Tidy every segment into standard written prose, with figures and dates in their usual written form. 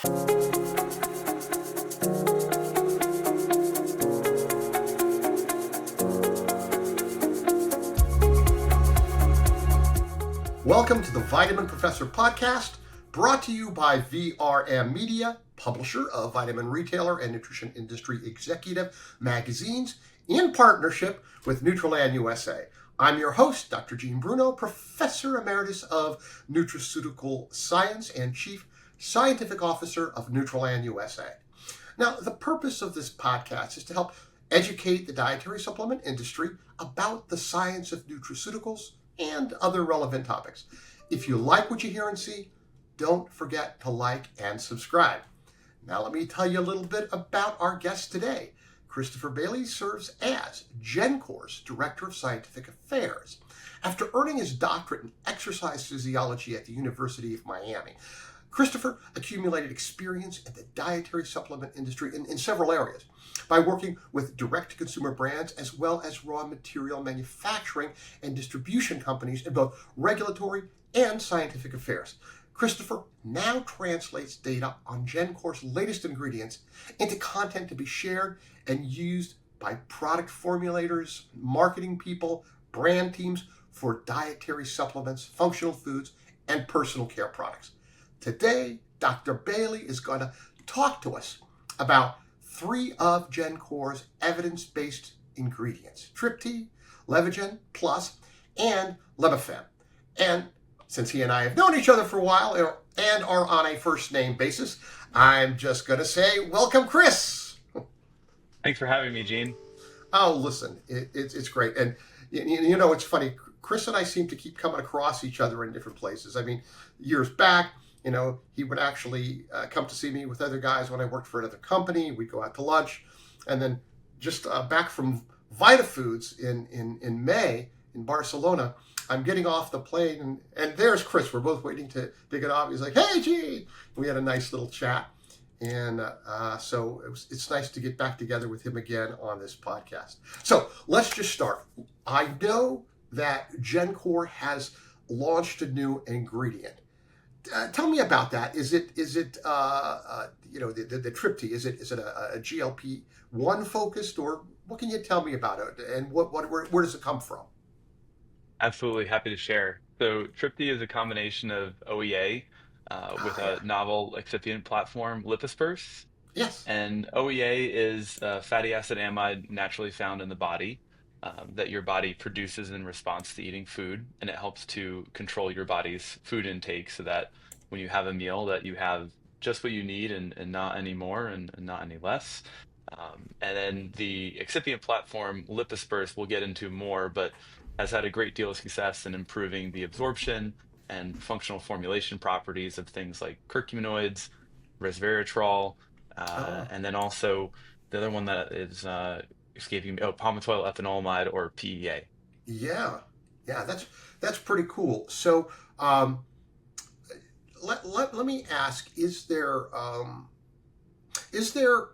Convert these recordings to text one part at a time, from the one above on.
Welcome to the Vitamin Professor podcast, brought to you by VRM Media, publisher of Vitamin Retailer and Nutrition Industry Executive magazines, in partnership with Nutraland USA. I'm your host, Dr. Bruno, Professor Emeritus of Nutraceutical Science and Chief Scientific Officer of Nutraland USA. Now, the purpose of this podcast is to help educate the dietary supplement industry about the science of nutraceuticals and other relevant topics. If you like what you hear and see, don't forget to like and subscribe. Now let me tell you a little bit about our guest today. Christopher Bailey serves as GENCOR's Director of Scientific Affairs. After earning his doctorate in exercise physiology at the University of Miami, Christopher accumulated experience in the dietary supplement industry in several areas by working with direct-to-consumer brands as well as raw material manufacturing and distribution companies in both regulatory and scientific affairs. Christopher now translates data on GENCOR's latest ingredients into content to be shared and used by product formulators, marketing people, brand teams for dietary supplements, functional foods, and personal care products. Today, Dr. Bailey is going to talk to us about three of GENCOR's evidence-based ingredients: Tripti, Levagen Plus, and Libifem. And since he and I have known each other for a while and are on a first-name basis, I'm just going to say, welcome, Chris. Thanks for having me, Gene. Oh, listen, it's great. And, you know, it's funny. Chris and I seem to keep coming across each other in different places. I mean, years back, you know, he would actually come to see me with other guys when I worked for another company. We'd go out to lunch. And then just back from VitaFoods in May in Barcelona, I'm getting off the plane, and there's Chris. We're both waiting to get off. He's like, hey, Gene. We had a nice little chat. And so it's nice to get back together with him again on this podcast. So let's just start. I know that GENCOR has launched a new ingredient. Tell me about that. Is it you know, the Tripti? Is it a GLP-1 focused, or what can you tell me about it? And where does it come from? Absolutely happy to share. So Tripti is a combination of OEA with Yeah. a novel excipient platform, Lipisperse. Yes. And OEA is a fatty acid amide naturally found in the body that your body produces in response to eating food, and it helps to control your body's food intake so that when you have a meal that you have just what you need and not any more and not any less. And then the excipient platform, Lipisperse, we'll get into more, but has had a great deal of success in improving the absorption and functional formulation properties of things like curcuminoids, resveratrol, Oh, and then also the other one that is escaping me, palmitoyl ethanolamide, or PEA. yeah. Yeah, that's pretty cool. So let me ask, is there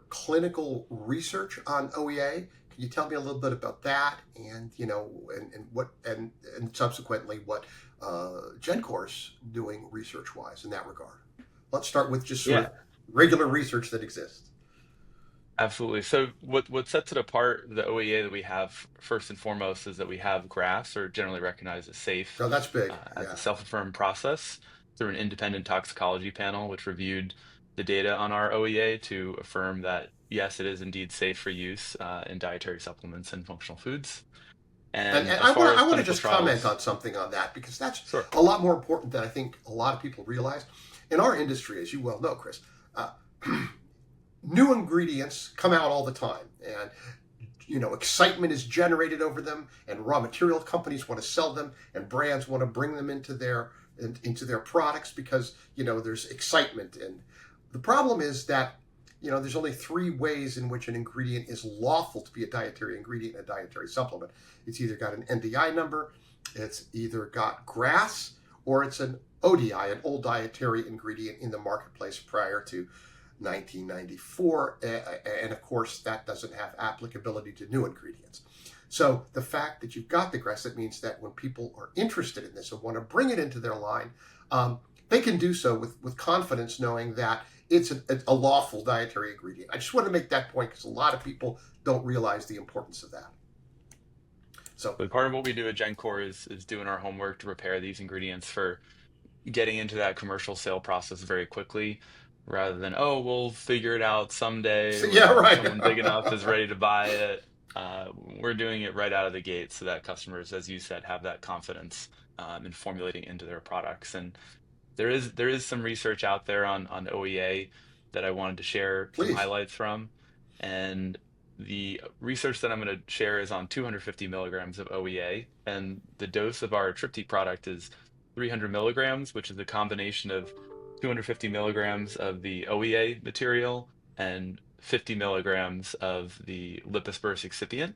clinical research on OEA? Can you tell me a little bit about that, and you know, and subsequently what GENCOR's doing research-wise in that regard? Let's start with just sort Yeah, of regular research that exists. absolutely. So what sets it apart, the OEA that we have first and foremost, is that we have graphs, or generally recognized as safe, No, that's big. as a Yeah. self-affirmed process through an independent toxicology panel, which reviewed the data on our OEA to affirm that yes, it is indeed safe for use in dietary supplements and functional foods. And, And and as I far want as I want to clinical just comment trials, on something on that, because that's sure. a lot more important than I think a lot of people realize. In our industry, as you well know, Chris, uh, new ingredients come out all the time, and you know, excitement is generated over them, and raw material companies want to sell them, and brands want to bring them into their products because, you know, there's excitement. And the problem is that, you know, there's only three ways in which an ingredient is lawful to be a dietary ingredient in a dietary supplement. It's either got an NDI number, it's either got GRAS, or it's an ODI, an old dietary ingredient in the marketplace prior to 1994. And of course, that doesn't have applicability to new ingredients. So the fact that you've got the GRAS, it means that when people are interested in this and want to bring it into their line, they can do so with confidence, knowing that it's a lawful dietary ingredient. I just want to make that point because a lot of people don't realize the importance of that. So, But part of what we do at GenCor is doing our homework to prepare these ingredients for getting into that commercial sale process very quickly, rather than, oh, we'll figure it out someday yeah, when right. someone big enough is ready to buy it. We're doing it right out of the gate so that customers, as you said, have that confidence in formulating into their products. And there is some research out there on OEA that I wanted to share some Please. highlights from. And the research that I'm going to share is on 250 milligrams of OEA. And the dose of our Tripti product is 300 milligrams, which is a combination of 250 milligrams of the OEA material and 50 milligrams of the lipasperse excipient.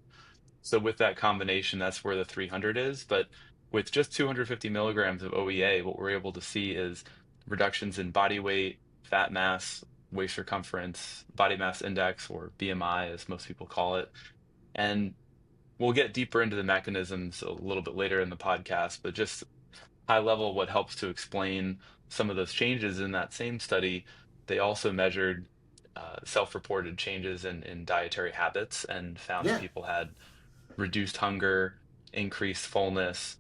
So with that combination, that's where the 300 is. But with just 250 milligrams of OEA, what we're able to see is reductions in body weight, fat mass, waist circumference, body mass index, or BMI, as most people call it. And we'll get deeper into the mechanisms a little bit later in the podcast, but just high level, what helps to explain some of those changes in that same study, they also measured self-reported changes in dietary habits and found that Yeah, people had reduced hunger, increased fullness,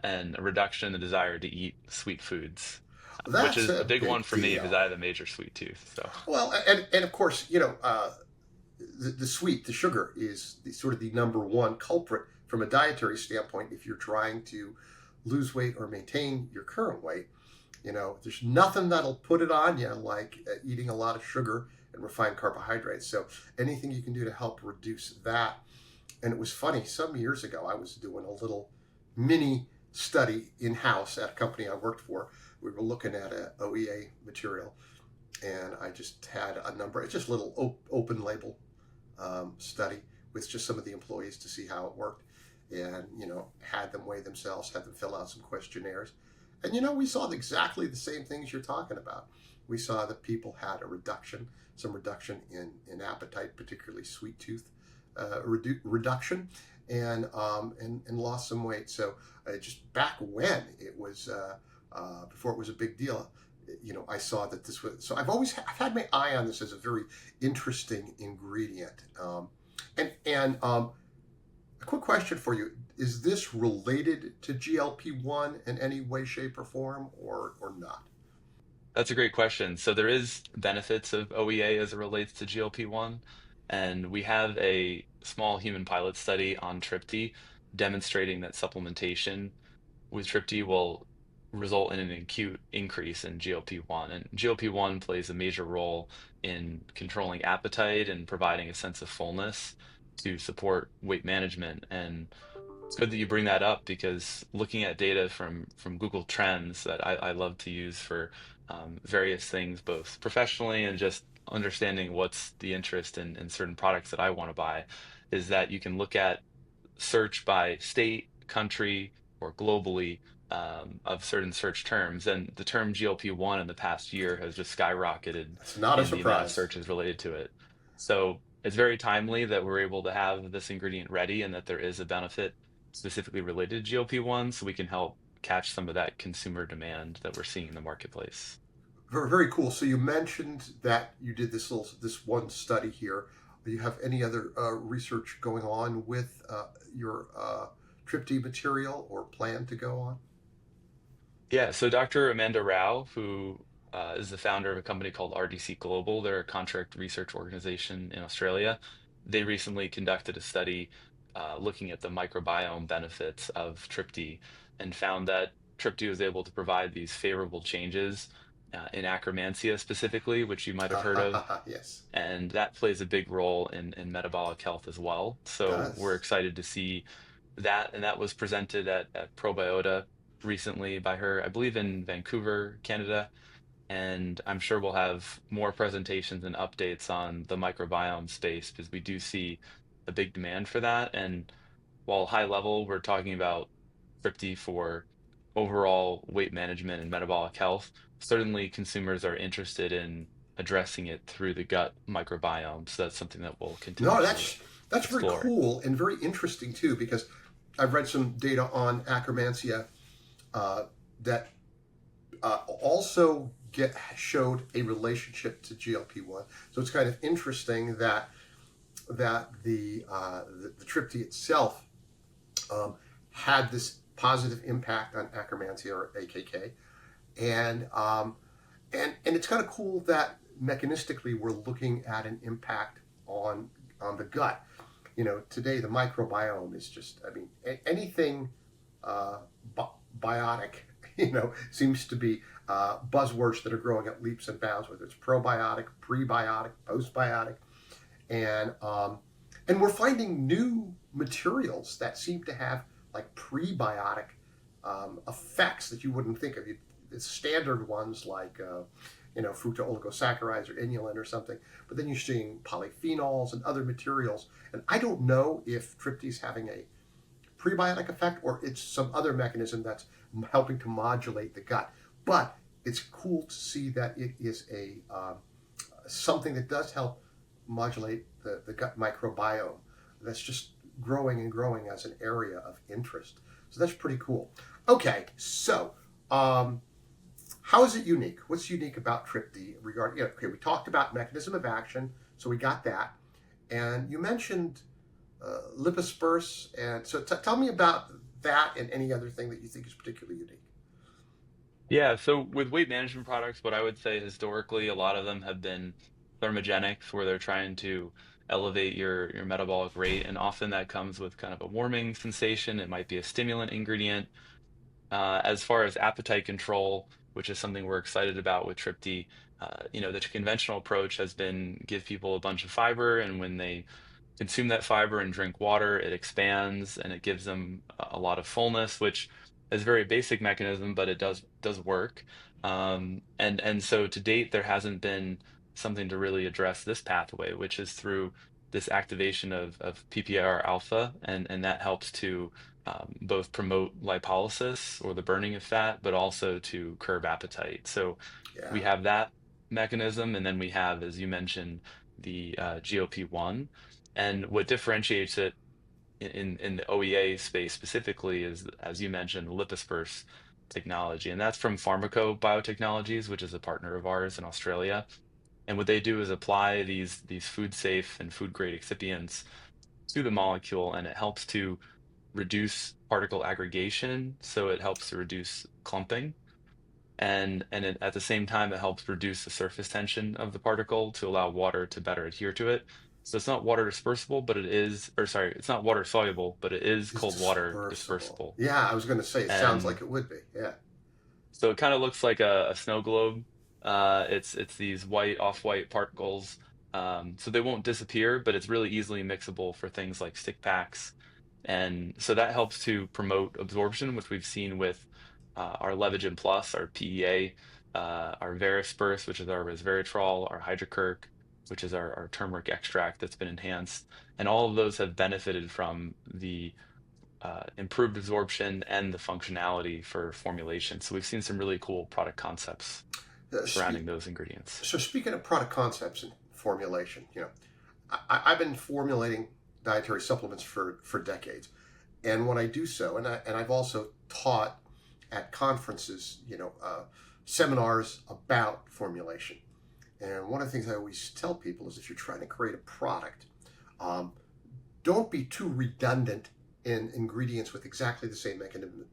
and a reduction in the desire to eat sweet foods, which that's is a a big one big for me because I deal. have a major sweet tooth. So Well, and of course, the sweet, the sugar is sort of the number one culprit from a dietary standpoint if you're trying to lose weight or maintain your current weight. There's nothing that'll put it on you like eating a lot of sugar and refined carbohydrates. So anything you can do to help reduce that. And it was funny, some years ago, I was doing a little mini study in house at a company I worked for. We were looking at a OEA material, and I just had a number, it's just a little open label study with just some of the employees to see how it worked. And, had them weigh themselves, had them fill out some questionnaires. And, we saw exactly the same things you're talking about. We saw that people had some reduction in appetite, particularly sweet tooth reduction, and lost some weight. So just back when it was, before it was a big deal, I saw that this was. So I've had my eye on this as a very interesting ingredient. And a quick question for you: is this related to GLP-1 in any way, shape, or form, or not? that's a great question. So there is benefits of OEA as it relates to GLP-1, and we have a small human pilot study on Tripti demonstrating that supplementation with Tripti will result in an acute increase in GLP-1. And GLP-1 plays a major role in controlling appetite and providing a sense of fullness to support weight management. And it's good that you bring that up because looking at data from Google Trends that I love to use for various things, both professionally and just understanding what's the interest in certain products that I want to buy, is that you can look at search by state, country, or globally of certain search terms. And the term GLP-1 in the past year has just skyrocketed It's not a in the amount of surprise. searches related to it. So it's very timely that we're able to have this ingredient ready and that there is a benefit specifically related to GLP-1 so we can help catch some of that consumer demand that we're seeing in the marketplace. Very, very cool. So you mentioned that you did this one study here. Do you have any other research going on with your Tripti material or plan to go on? Yeah, so Dr. Amanda Rao, who is the founder of a company called RDC Global, they're a contract research organization in Australia. They recently conducted a study looking at the microbiome benefits of Tripti and found that Tripti was able to provide these favorable changes in Akkermansia specifically, which you might have heard of, Yes, and that plays a big role in metabolic health as well. it So we're does. excited to see that, and that was presented at Probiota recently by her, I believe in Vancouver, Canada. And I'm sure we'll have more presentations and updates on the microbiome space because we do see a big demand for that. And while high level, we're talking about 50 for overall weight management and metabolic health, certainly consumers are interested in addressing it through the gut microbiome. So that's something that we'll continue No, to that's very explore. cool and very interesting too because I've read some data on Akkermansia that also showed a relationship to GLP-1. So it's kind of interesting that the Tripti itself um, had this positive impact on Akkermansia or AKK, and and it's kind of cool that mechanistically we're looking at an impact on the gut. Today the microbiome is just, I mean, anything uh, biotic, seems to be buzzwords that are growing at leaps and bounds, whether it's probiotic, prebiotic, postbiotic, and we're finding new materials that seem to have like prebiotic effects that you wouldn't think of. It's standard ones like fructooligosaccharides or inulin or something, but then you're seeing polyphenols and other materials. And I don't know if Tripti is having a prebiotic effect or it's some other mechanism that's helping to modulate the gut. But it's cool to see that it is a something that does help modulate the gut microbiome. That's just growing and growing as an area of interest. So that's pretty cool. Okay, so how is it unique? What's unique about Tripti regarding? Okay, we talked about mechanism of action, so we got that, and you mentioned liposperse, and so tell me about that and any other thing that you think is particularly unique. Yeah, so with weight management products, what I would say historically, a lot of them have been thermogenics, where they're trying to elevate your metabolic rate, and often that comes with kind of a warming sensation. It might be a stimulant ingredient. As far as appetite control, which is something we're excited about with Tripti, the conventional approach has been give people a bunch of fiber, and when they consume that fiber and drink water, it expands and it gives them a lot of fullness, which is a very basic mechanism, but it does work. And so to date, there hasn't been something to really address this pathway, which is through this activation of PPAR alpha, and that helps to both promote lipolysis or the burning of fat, but also to curb appetite. So we Yeah. have that mechanism, and then we have, as you mentioned, the GLP-1. And what differentiates it in the OEA space specifically is, as you mentioned, liposperse technology. And that's from Pharmaco Biotechnologies, which is a partner of ours in Australia. And what they do is apply these food safe and food grade excipients to the molecule, and it helps to reduce particle aggregation. So it helps to reduce clumping. At the same time, it helps reduce the surface tension of the particle to allow water to better adhere to it. So it's not water dispersible, but it is, or sorry, it's not water soluble, but it is Is cold water dispersible. dispersible. Yeah, I was going to say it sounds And like it would be. Yeah. so it kind of looks like a snow globe. It's these white, off-white particles. So they won't disappear, but it's really easily mixable for things like stick packs. And so that helps to promote absorption, which we've seen with our Levagen Plus, our PEA, our Verisperse, which is our resveratrol, our Hydrocurc, which is our turmeric extract that's been enhanced. And all of those have benefited from the improved absorption and the functionality for formulation. So we've seen some really cool product concepts Uh, surrounding those ingredients. so speaking of product concepts and formulation, I've been formulating dietary supplements for decades, and when I do so, and I've also taught at conferences, seminars about formulation. And one of the things I always tell people is if you're trying to create a product, um, don't be too redundant in ingredients with exactly the same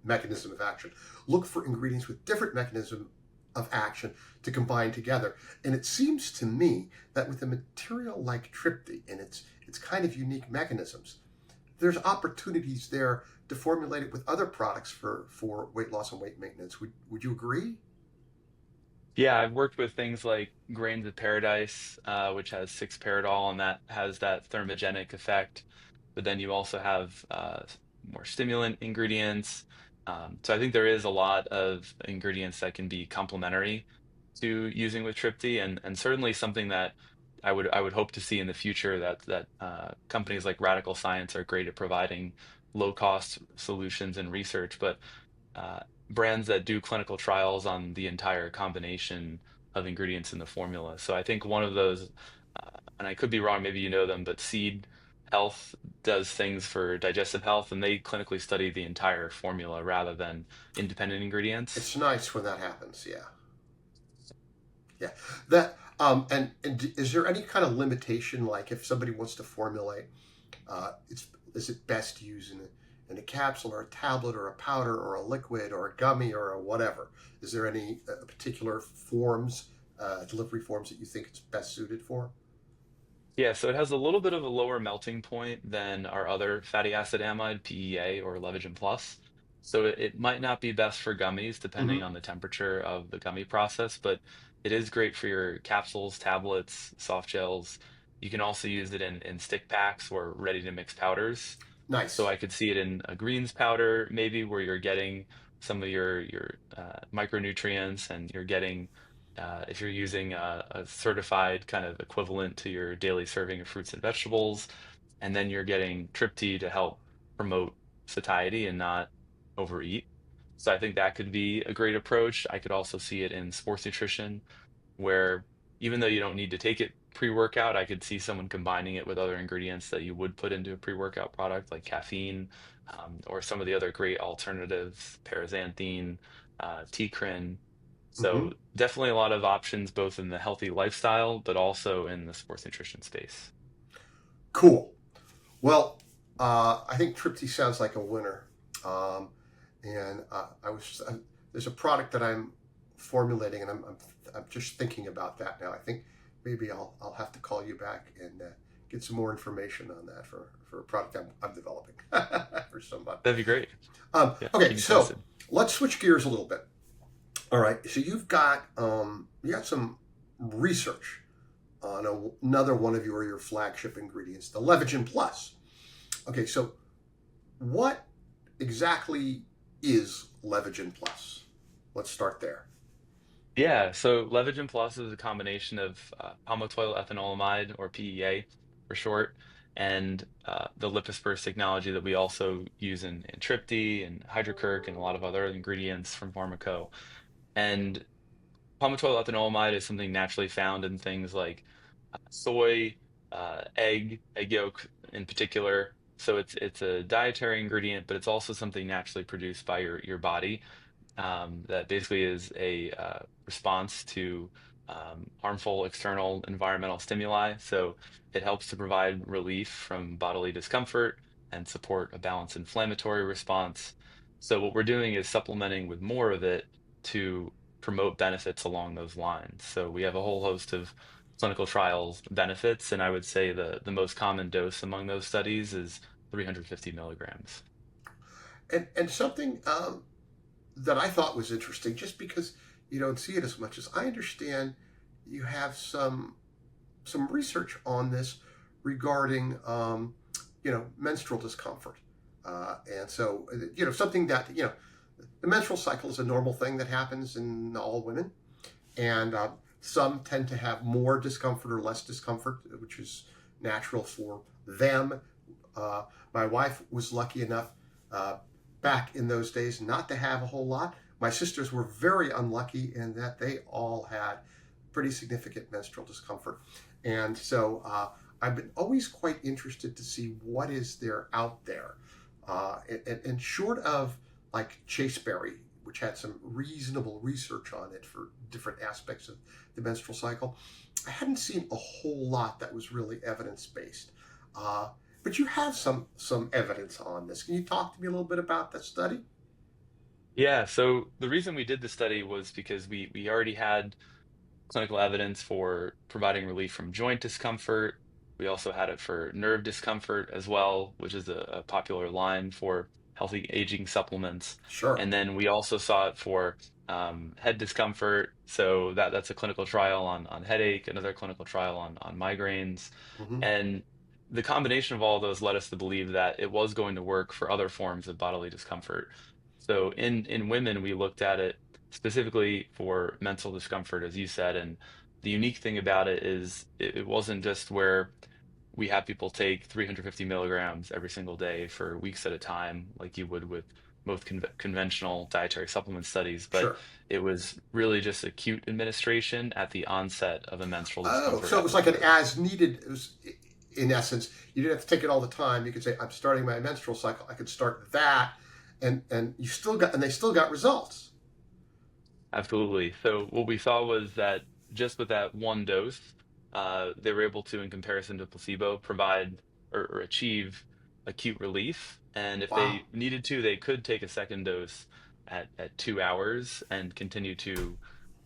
mechanism of action. Look for ingredients with different mechanism of action to combine together. And it seems to me that with a material like Tripti and its kind of unique mechanisms, there's opportunities there to formulate it with other products for weight loss and weight maintenance. Would you agree? Yeah, I've worked with things like Grains of Paradise, which has 6-paradol, and that has that thermogenic effect. But then you also have more stimulant ingredients. So I think there is a lot of ingredients that can be complementary to using with Tripti, and certainly something that I would hope to see in the future, that companies like Radical Science are great at providing low cost solutions and research, but uh, brands that do clinical trials on the entire combination of ingredients in the formula. So I think one of those, and I could be wrong, maybe you know them, but Seed Health does things for digestive health, and they clinically study the entire formula rather than independent ingredients. It's nice when that happens. Yeah. Yeah. That and is there any kind of limitation, like if somebody wants to formulate, it's is it best to use in a capsule or a tablet or a powder or a liquid or a gummy or a whatever? Is there any particular forms, delivery forms that you think it's best suited for? Yeah, so it has a little bit of a lower melting point than our other fatty acid amide, PEA or Levagen Plus. So it might not be best for gummies depending Hmm. on the temperature of the gummy process, but it is great for your capsules, tablets, soft gels. You can also use it in stick packs or ready to mix powders. So Nice. I could see it in a greens powder, maybe where you're getting some of your micronutrients and you're getting if you're using a certified kind of equivalent to your daily serving of fruits and vegetables, and then you're getting Tripti to help promote satiety and not overeat. So I think that could be a great approach. I could also see it in sports nutrition, where even though you don't need to take it pre-workout, I could see someone combining it with other ingredients that you would put into a pre-workout product, like caffeine, or some of the other great alternatives, paraxanthine, T-crin. Hmm. So definitely a lot of options, both in the healthy lifestyle, but also in the sports nutrition space. Cool. Well, I think Tripty sounds like a winner. Um, and there's a product that I'm formulating, and I'm just thinking about that now. I think maybe I'll have to call you back and get some more information on that for a product I'm developing for somebody. That'd be great. Yeah, Okay, keep me so posted. let's switch gears a little bit. All right, so you got some research on another one of your flagship ingredients, the Levagen Plus. Okay, so what exactly is Levagen Plus? Let's start there. Yeah, so Levagen Plus is a combination of palmitoyl ethanolamide, or PEA for short, and the lipasperse technology that we also use in Tripti and Hydrocurc and a lot of other ingredients from Pharmaco. And palmitoyl ethanolamide is something naturally found in things like soy, egg yolk in particular. So it's a dietary ingredient, but it's also something naturally produced by your body that basically is a response to harmful external environmental stimuli. So it helps to provide relief from bodily discomfort and support a balanced inflammatory response. So what we're doing is supplementing with more of it to promote benefits along those lines. So we have a whole host of clinical trials benefits, and I would say the most common dose among those studies is 350 milligrams. And something that I thought was interesting, just because you don't see it as much as I understand, you have some research on this regarding menstrual discomfort, and so something that the menstrual cycle is a normal thing that happens in all women, and some tend to have more discomfort or less discomfort, which is natural for them. Uh, my wife was lucky enough uh, back in those days not to have a whole lot. My sisters were very unlucky in that they all had pretty significant menstrual discomfort. And so I've been always quite interested to see what is there out there. And short of like Chaseberry, which had some reasonable research on it for different aspects of the menstrual cycle, I hadn't seen a whole lot that was really evidence based. Uh, but you have some evidence on this. Can you talk to me a little bit about that study? Yeah, so the reason we did the study was because we already had clinical evidence for providing relief from joint discomfort. We also had it for nerve discomfort as well, which is a popular line for healthy aging supplements. Sure. And then we also saw it for head discomfort. So that's a clinical trial on headache, another clinical trial on migraines. Hmm. And the combination of all of those led us to believe that it was going to work for other forms of bodily discomfort. So in women, we looked at it specifically for mental discomfort, as you said. And the unique thing about it is it wasn't just where we have people take 350 milligrams every single day for weeks at a time, like you would with most conventional dietary supplement studies, but Sure. it was really just acute administration at the onset of a menstrual Oh, discomfort so it was like an episode. as needed. It was, in essence, you didn't have to take it all the time. You could say, "I'm starting my menstrual cycle. I could start that," and they still got results. Absolutely. So what we saw was that just with that one dose, they were able to, in comparison to placebo, provide or achieve acute relief. And if Wow. they needed to, they could take a second dose at 2 hours and continue to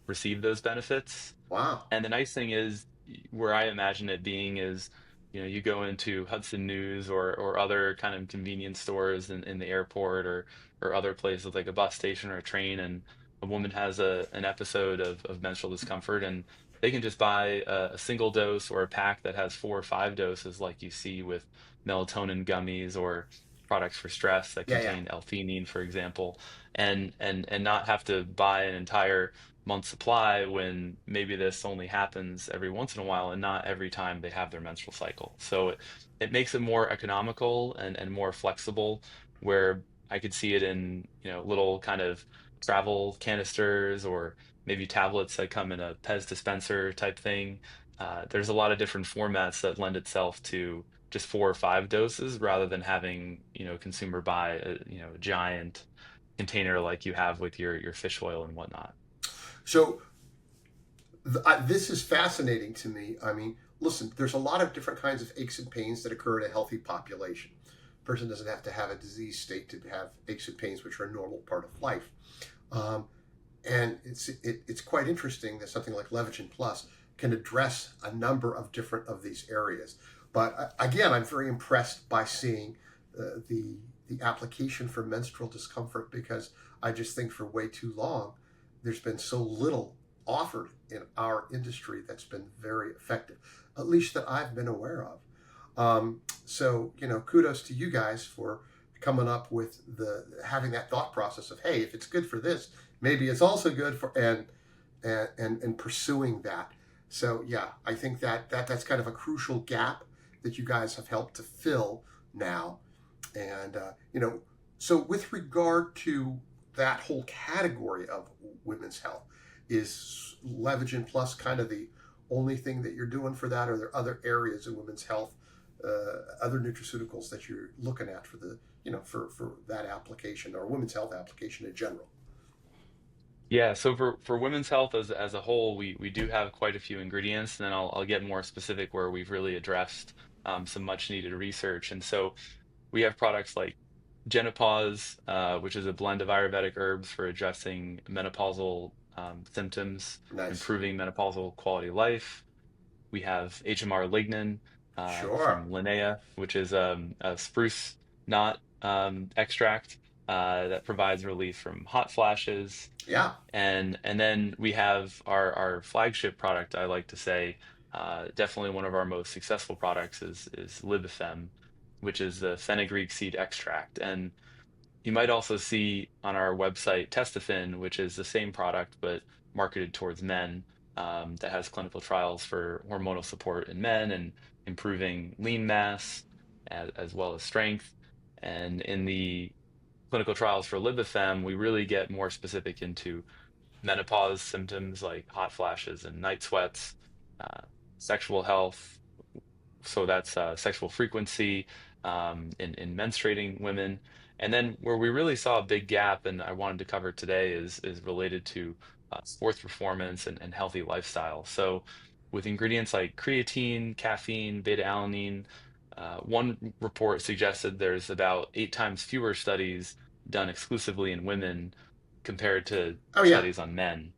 receive those benefits. Wow. And the nice thing is, where I imagine it being is, you go into Hudson News or other kind of convenience stores in the airport or other places like a bus station or a train, and a woman has an episode of menstrual discomfort, and they can just buy a single dose or a pack that has 4 or 5 doses, like you see with melatonin gummies or products for stress that Yeah, yeah. contain L-theanine, for example, and not have to buy an entire month supply when maybe this only happens every once in a while and not every time they have their menstrual cycle. So it makes it more economical and more flexible, where I could see it in, little kind of travel canisters or maybe tablets that come in a Pez dispenser type thing. There's a lot of different formats that lend itself to just 4 or 5 doses rather than having, consumer buy a giant container like you have with your fish oil and whatnot. So this is fascinating to me. I mean, listen, there's a lot of different kinds of aches and pains that occur in a healthy population. A person doesn't have to have a disease state to have aches and pains, which are a normal part of life. Um, and it's quite interesting that something like Levagen Plus can address a number of different of these areas. But again, I'm very impressed by seeing the application for menstrual discomfort, because I just think for way too long there's been so little offered in our industry that's been very effective, at least that I've been aware of. So kudos to you guys for coming up with having that thought process of, hey, if it's good for this, maybe it's also good for and pursuing that. So yeah, I think that's kind of a crucial gap that you guys have helped to fill now. And so with regard to that whole category of women's health, is Levagen Plus kind of the only thing that you're doing for that, or are there other areas of women's health, other nutraceuticals that you're looking at for the for that application, or women's health application in general? Yeah, so for women's health as a whole, we do have quite a few ingredients, and then I'll get more specific where we've really addressed some much needed research. And so we have products like Genopause, which is a blend of Ayurvedic herbs for addressing menopausal symptoms, Nice. improving menopausal quality of life. We have HMR lignin Sure. from Linnea, which is a spruce knot extract that provides relief from hot flashes. Yeah. And then we have our flagship product, I like to say, definitely one of our most successful products is Libifem, which is the fenugreek seed extract. And you might also see on our website Testofen, which is the same product but marketed towards men, that has clinical trials for hormonal support in men and improving lean mass as well as strength. And in the clinical trials for Libifem, we really get more specific into menopause symptoms like hot flashes and night sweats, uh, sexual health, so that's sexual frequency in menstruating women. And then where we really saw a big gap, and I wanted to cover today, is related to sports performance and healthy lifestyle. So with ingredients like creatine, caffeine, beta alanine, one report suggested there's about 8 times fewer studies done exclusively in women compared to Oh yeah. studies on men.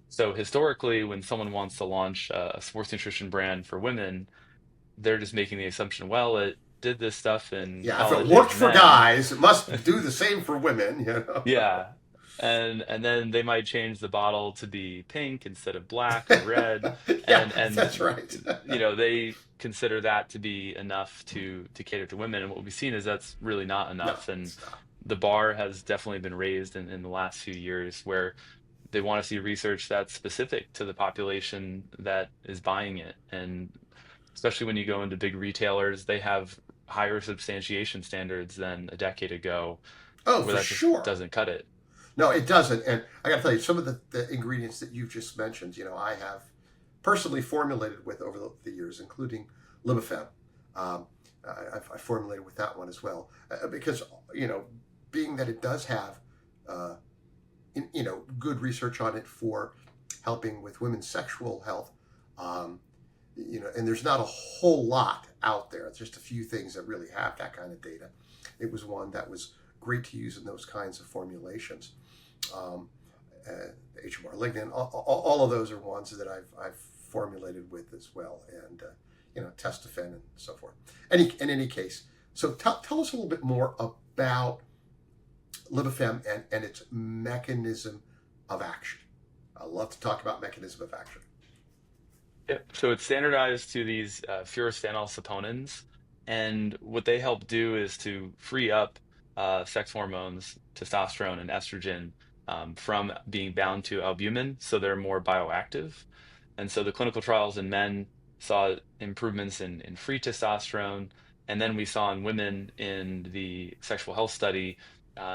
So historically, when someone wants to launch a sports nutrition brand for women, they're just making the assumption, well, it did this stuff in Yeah. If it college worked age for men. guys, it must do the same for women. Yeah. And then they might change the bottle to be pink instead of black or red. Yeah, And that's right. they consider that to be enough to cater to women. And what we've seen is that's really not No, enough. And it's not. the bar has definitely been raised in the last few years, where they want to see research that's specific to the population that is buying it. And especially when you go into big retailers, they have higher substantiation standards than a decade ago, Oh, where for that just sure. doesn't cut it. No, it doesn't. And I got to tell you, some of the ingredients that you've just mentioned, I have personally formulated with over the years, including Libifem. Um, I formulated with that one as well, because being that it does have, good research on it for helping with women's sexual health. Um, and there's not a whole lot out there. It's just a few things that really have that kind of data. It was one that was great to use in those kinds of formulations. Um, HMR lignin, all of those are ones that I've formulated with as well, and testofen and so forth. In any case, so tell us a little bit more about Libifem and its mechanism of action. I love to talk about mechanism of action. Yep. So it's standardized to these furanol saponins, and what they help do is to free up sex hormones, testosterone and estrogen, from being bound to albumin, so they're more bioactive. And so the clinical trials in men saw improvements in free testosterone, and then we saw in women in the sexual health study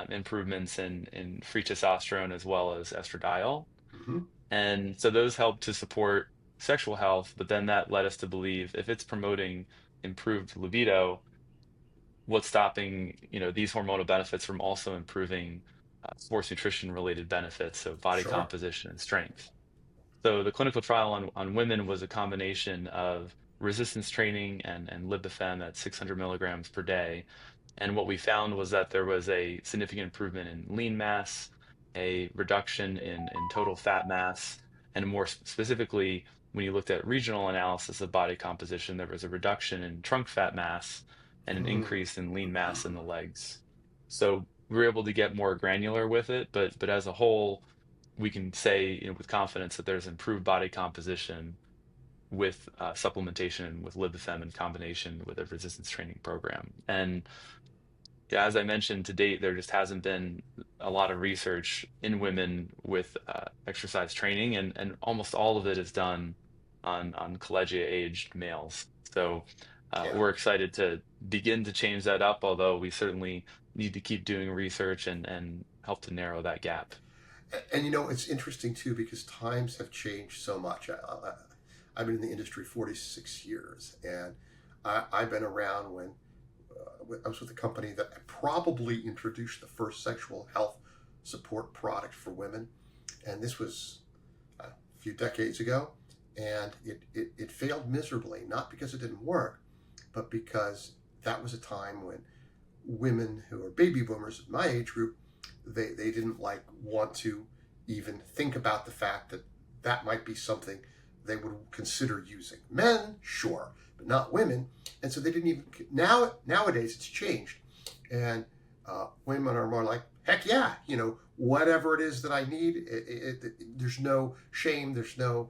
improvements in free testosterone as well as estradiol. Mm-hmm. And so those help to support sexual health, but then that led us to believe if it's promoting improved libido, what's stopping, these hormonal benefits from also improving sports nutrition related benefits, so body Sure. composition and strength. So the clinical trial on women was a combination of resistance training and Libifem at 600 milligrams per day. And what we found was that there was a significant improvement in lean mass, a reduction in total fat mass, and more specifically, when you looked at regional analysis of body composition, there was a reduction in trunk fat mass and an Mm. increase in lean mass in the legs. So we were able to get more granular with it, but as a whole, we can say, with confidence that there's improved body composition with supplementation and with Libifem in combination with a resistance training program. And yeah, as I mentioned, to date, there just hasn't been a lot of research in women with exercise training, and almost all of it is done on collegia-aged males. So Yeah. we're excited to begin to change that up, although we certainly need to keep doing research and help to narrow that gap. And it's interesting too because times have changed so much. I've been in the industry 46 years, and I've been around when I was with a company that probably introduced the first sexual health support product for women, and this was a few decades ago, and it failed miserably, not because it didn't work, but because that was a time when women who are baby boomers in my age group, they didn't want to even think about the fact that that might be something they would consider using. Men, sure, but not women. And so they didn't even. Nowadays it's changed, and women are more like, heck yeah, whatever it is that I need. There's no shame. There's no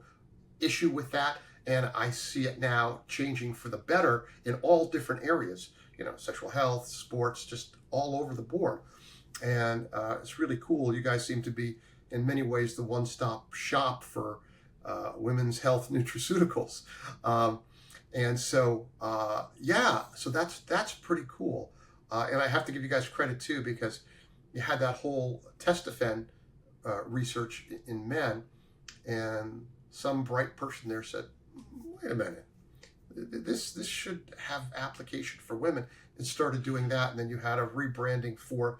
issue with that, and I see it now changing for the better in all different areas. Sexual health, sports, just all over the board, and it's really cool. You guys seem to be, in many ways, the one-stop shop for women's health nutraceuticals. And so, so that's pretty cool. And I have to give you guys credit too, because you had that whole testofen research in men, and some bright person there said, "Wait a minute, this should have application for women," and started doing that. And then you had a rebranding for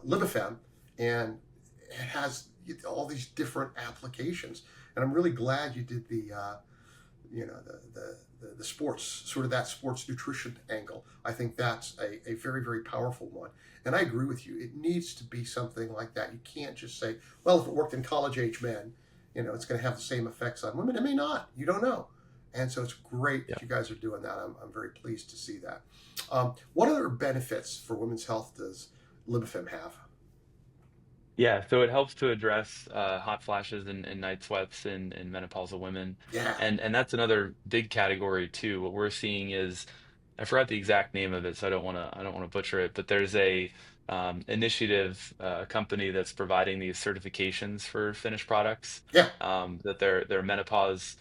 Libifem, and it has all these different applications. And I'm really glad you did the the sports, sort of that sports nutrition angle. I think that's a very, very powerful one. And I agree with you. It needs to be something like that. You can't just say, well, if it worked in college age men, it's going to have the same effects on women. It may not. You don't know. And so it's great Yeah. that you guys are doing that. I'm very pleased to see that. What other benefits for women's health does Libifem have? Yeah, so it helps to address hot flashes and night sweats in menopausal women, Yeah. and that's another big category too. What we're seeing is, I forgot the exact name of it, so I don't want to butcher it, but there's a initiative, company that's providing these certifications for finished products, Yeah. that they're menopause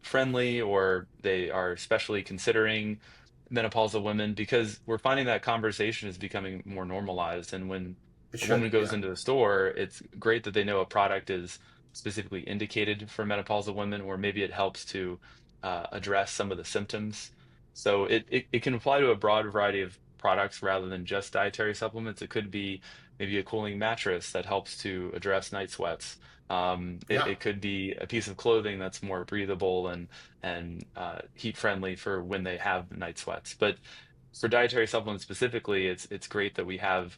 friendly, or they are especially considering menopausal women, because we're finding that conversation is becoming more normalized. And when It a should. woman goes Yeah. into the store, it's great that they know a product is specifically indicated for menopausal women, or maybe it helps to address some of the symptoms. So it can apply to a broad variety of products rather than just dietary supplements. It could be maybe a cooling mattress that helps to address night sweats. Yeah. It could be a piece of clothing that's more breathable and heat friendly for when they have night sweats. But for dietary supplements specifically, it's great that we have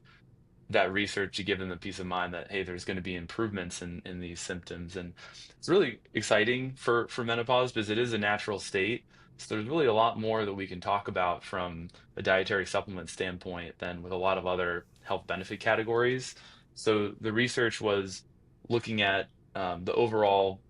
that research to give them the peace of mind that hey, there's going to be improvements in these symptoms, and it's really exciting for menopause because it is a natural state. So there's really a lot more that we can talk about from a dietary supplement standpoint than with a lot of other health benefit categories. So the research was looking at the overall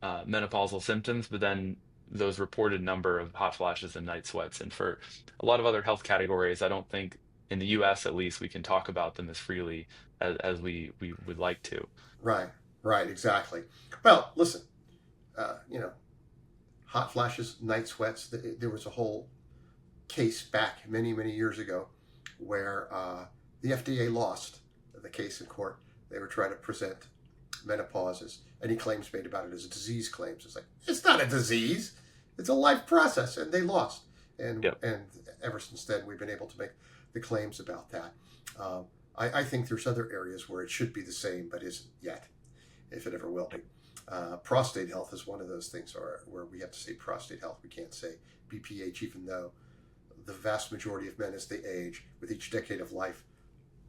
menopausal symptoms, but then those reported number of hot flashes and night sweats. And for a lot of other health categories, I don't think in the US at least we can talk about them as freely as we would like to. Right. Right. Exactly. Well, listen. You know, hot flashes, night sweats. There was a whole case back many years ago where the FDA lost the case in court. They were trying to present menopause as any claims made about it as a disease claims. It's like it's not a disease; it's a life process, and they lost. Yep. And ever since then, we've been able to make the claims about that. I think there's other areas where it should be the same, but isn't yet, if it ever will be. Prostate health is one of those things where we have to say prostate health. We can't say BPH, even though the vast majority of men, as they age, with each decade of life,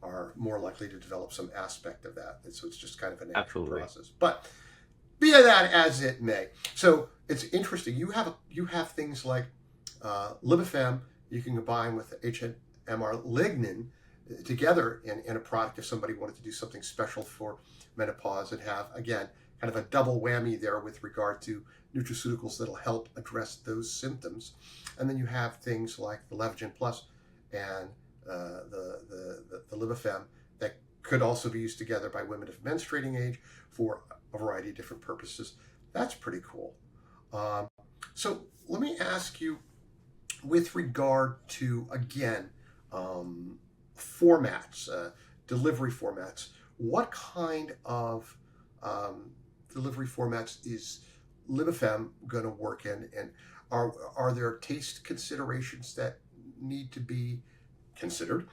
are more likely to develop some aspect of that. And so it's just kind of a natural Absolutely. process. But be that as it may, so it's interesting. You have things like Libifem. You can combine with HMR lignin together in a product if somebody wanted to do something special for menopause and have, again, kind of a double whammy there with regard to nutraceuticals that'll help address those symptoms. And then you have things like the Levagen Plus and the Libifem that could also be used together by women of menstruating age for a variety of different purposes. That's pretty cool. So let me ask you, with regard to, again, formats, delivery formats, what kind of delivery formats is Libifem going to work in? And are there taste considerations that need to be considered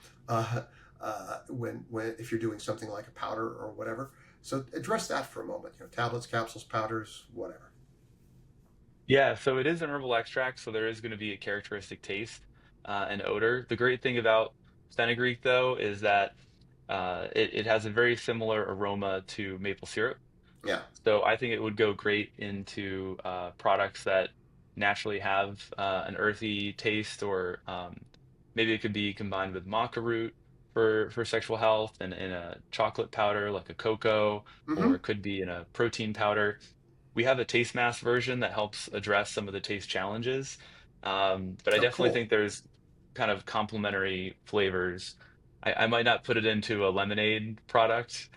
when if you're doing something like a powder or whatever? So address that for a moment. Tablets, capsules, powders, whatever. Yeah, so it is an herbal extract, so there is going to be a characteristic taste and odor. The great thing about fenugreek, though, is that it has a very similar aroma to maple syrup. Yeah. So I think it would go great into products that naturally have an earthy taste, or maybe it could be combined with maca root for sexual health, and in a chocolate powder like a cocoa, or Mm-hmm. it could be in a protein powder. We have a taste mask version that helps address some of the taste challenges. But I Oh, definitely cool. think there's kind of complementary flavors. I might not put it into a lemonade product,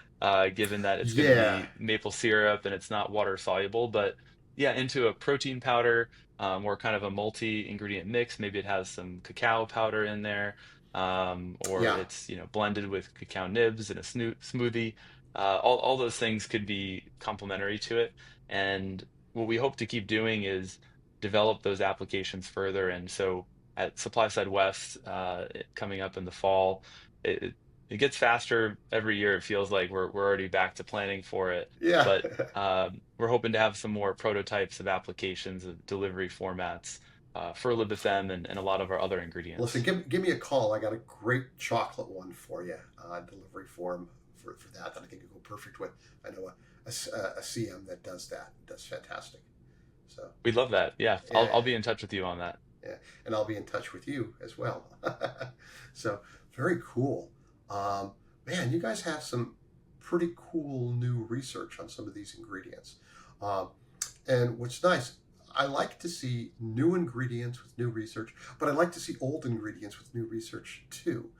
given that it's going to Yeah. be maple syrup and it's not water soluble. But yeah, into a protein powder, or kind of a multi-ingredient mix. Maybe it has some cacao powder in there, or Yeah. it's blended with cacao nibs in a smoothie. All those things could be complementary to it. And what we hope to keep doing is develop those applications further. And so at Supply Side West, coming up in the fall, it, it it gets faster every year. It feels like we're already back to planning for it, Yeah. but we're hoping to have some more prototypes of applications of delivery formats for Libifem and a lot of our other Listen, ingredients. give me a call. I got a great chocolate one for you, delivery form for that I think would go perfect with. I know a CM that does that. That's fantastic. So, We'd love that. Yeah, I'll yeah, be in touch with you on that. yeah. And I'll be in touch with you as well. So, very cool. Um, Man, you guys have some pretty cool new research on some of these ingredients. Um, and what's nice, I like to see new ingredients with new research, but I like to see old ingredients with new research too.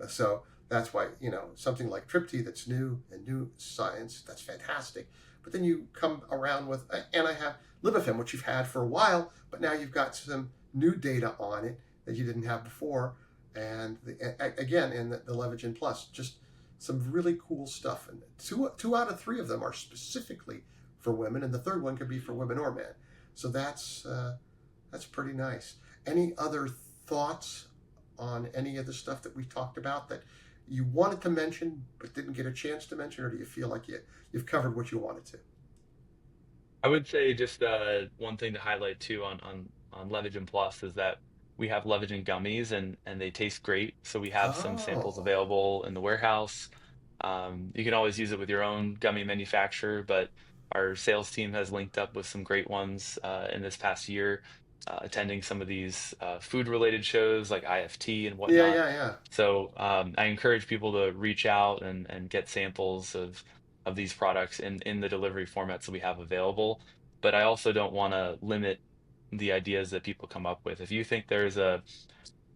So that's why, something like Tripti that's new and new science, that's fantastic. But then you come around with, and I have Libifem, which you've had for a while, but now you've got some new data on it that you didn't have before. And again, in the Levagen Plus, just some really cool stuff. And two out of three of them are specifically for women, and the third one could be for women or men. So that's pretty nice. Any other thoughts on any of the stuff that we talked about that you wanted to mention but didn't get a chance to mention, or do you feel like you've covered what you wanted to? I would say just one thing to highlight too on Levagen Plus is that we have Levagen gummies and they taste great. So we have some samples Oh, available in the warehouse. You can always use it with your own gummy manufacturer, but our sales team has linked up with some great ones in this past year, attending some of these food-related shows like IFT and yeah, whatnot. yeah, yeah. So I encourage people to reach out and get samples of these products in the delivery formats that we have available. But I also don't want to limit the ideas that people come up with. If you think there's a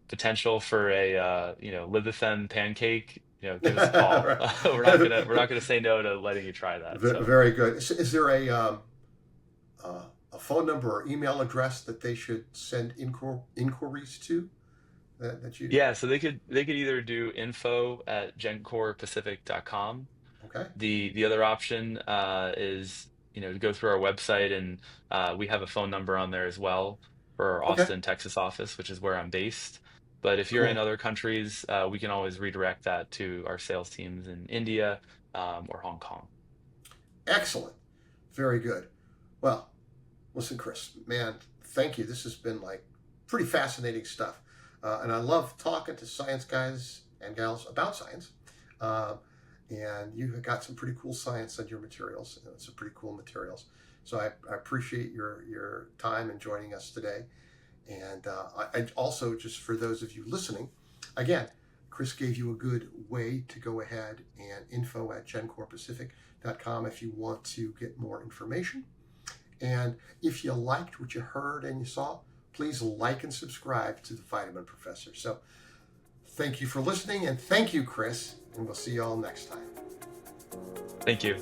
potential for a Libifem pancake, give us a call. Right. We're not gonna say no to letting you try that. So Very good. Is there a phone number or email address that they should send inquiries to that you? yeah, so they could either do info@gencorpacific.com. Okay. The other option is to go through our website and we have a phone number on there as well for our Okay. Austin, Texas office, which is where I'm based. But if you're in Cool. other countries, we can always redirect that to our sales teams in India or Hong Kong. Excellent. Very good. Well, listen, Chris, man, thank you. This has been like pretty fascinating stuff. And I love talking to science guys and gals about science. Uh, and you have got some pretty cool science on your materials, and some pretty cool materials. So I appreciate your time and joining us today. And I also, just for those of you listening, again, Chris gave you a good way to go ahead and info@gencorpacific.com if you want to get more information. And if you liked what you heard and you saw, please like and subscribe to the Vitamin Professor. So thank you for listening, and thank you, Chris, and we'll see you all next time. Thank you.